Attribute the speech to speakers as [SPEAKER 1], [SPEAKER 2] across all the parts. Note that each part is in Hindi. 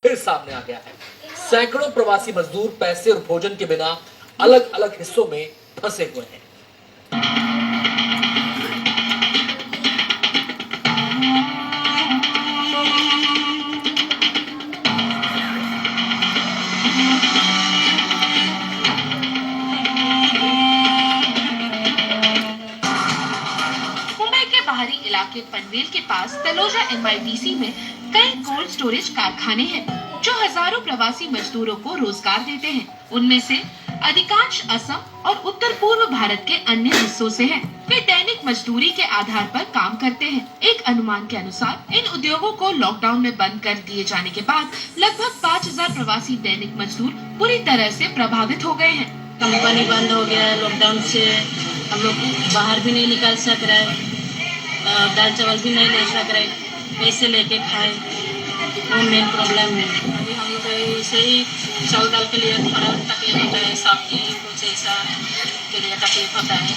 [SPEAKER 1] फिर सामने आ गया है। सैकड़ों प्रवासी मजदूर पैसे और भोजन के बिना अलग अलग हिस्सों में फंसे हुए हैं।
[SPEAKER 2] बाहरी इलाके पनवेल के पास तलोजा MIDC में कई कोल्ड स्टोरेज कारखाने हैं जो हजारों प्रवासी मजदूरों को रोजगार देते हैं। उनमें से अधिकांश असम और उत्तर पूर्व भारत के अन्य हिस्सों से हैं। वे दैनिक मजदूरी के आधार पर काम करते हैं। एक अनुमान के अनुसार इन उद्योगों को लॉकडाउन में बंद कर दिए जाने के बाद लगभग 5000 प्रवासी दैनिक मजदूर पूरी तरह से प्रभावित हो गए हैं।
[SPEAKER 3] कंपनी बंद हो गया है लॉकडाउन से, हम लोग बाहर भी नहीं निकल सक रहे, दाल चावल भी नहीं ले सक रहे, पैसे लेके खाए, वो मेन प्रॉब्लम है। अभी हम लोग ऐसे ही चावल दाल के लिए थोड़ा तकलीफ होता है, सब्जी कुछ ऐसा के लिए तकलीफ होता है,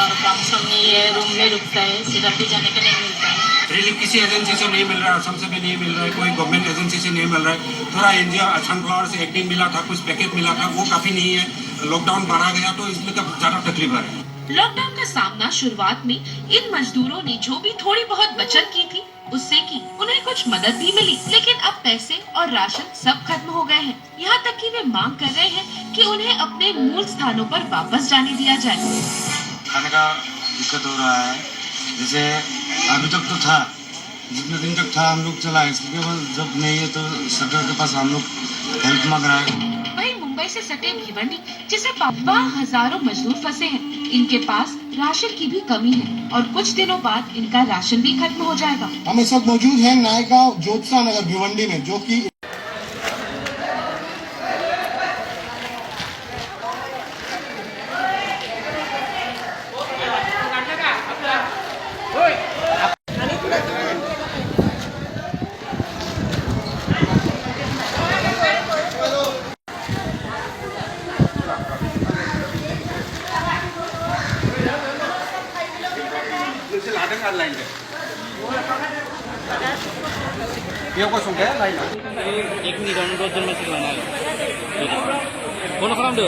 [SPEAKER 3] और कम समय ये रूम में रुकता है, सिर्फ भी जाने के नहीं मिलता है।
[SPEAKER 4] रिलीफ किसी एजेंसी से नहीं मिल रहा है, असम से भी नहीं मिल रहा है, कोई गवर्नमेंट एजेंसी से नहीं मिल रहा है। थोड़ा एनजीओ सनफ्लावर से एक दिन मिला था, कुछ पैकेट मिला था, वो काफ़ी नहीं है। लॉकडाउन बढ़ा गया तो इसमें ज़्यादा तकलीफ है।
[SPEAKER 2] लॉकडाउन का सामना शुरुआत में इन मजदूरों ने जो भी थोड़ी बहुत बचत की थी उससे की। उन्हें कुछ मदद भी मिली, लेकिन अब पैसे और राशन सब खत्म हो गए हैं। यहाँ तक कि वे मांग कर रहे हैं कि उन्हें अपने मूल स्थानों पर वापस जाने दिया जाए।
[SPEAKER 5] खाने का दिक्कत हो रहा है, जैसे अभी तक तो था, जितने दिन तक था हम लोग चला, इसके बाद जब नहीं है तो सरकार के पास हम लोग हेल्प मांग रहा है।
[SPEAKER 2] मुंबई से सटे भिवंडी जिसे हजारों मजदूर फंसे हैं, इनके पास राशन की भी कमी है और कुछ दिनों बाद इनका राशन भी खत्म हो जाएगा।
[SPEAKER 6] हम इस वक्त मौजूद हैं नायगांव ज्योत्सना नगर भिवंडी में, जो कि
[SPEAKER 7] एक मिनिट अनुरोध जन्मसिक लानाय बन्द खालामदो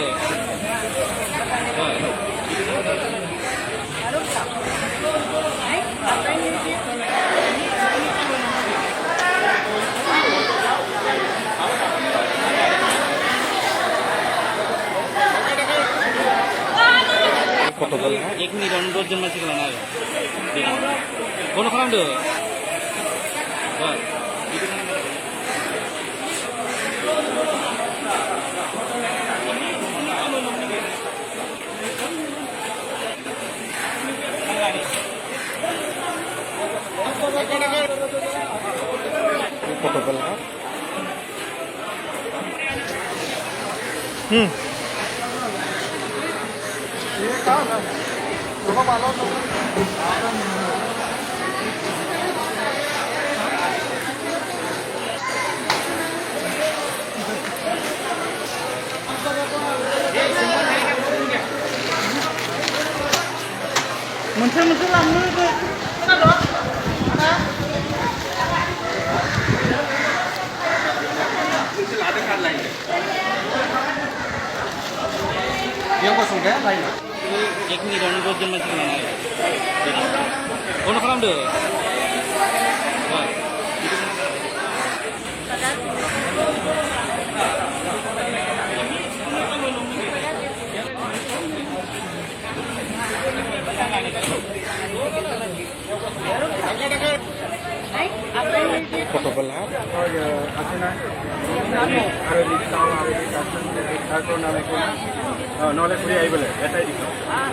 [SPEAKER 7] एक मिनिट अनुरोध जन्मसिक लानाय बन्द खालामदो
[SPEAKER 8] मोनसे लांनो खोनादों
[SPEAKER 7] एक मिनिट अनुरोध जन्मसिक लानाय बन्द खालामदो
[SPEAKER 5] নহ'লে ঘূৰি আহিবলৈ এটাই দিছোঁ।
[SPEAKER 6] हाँ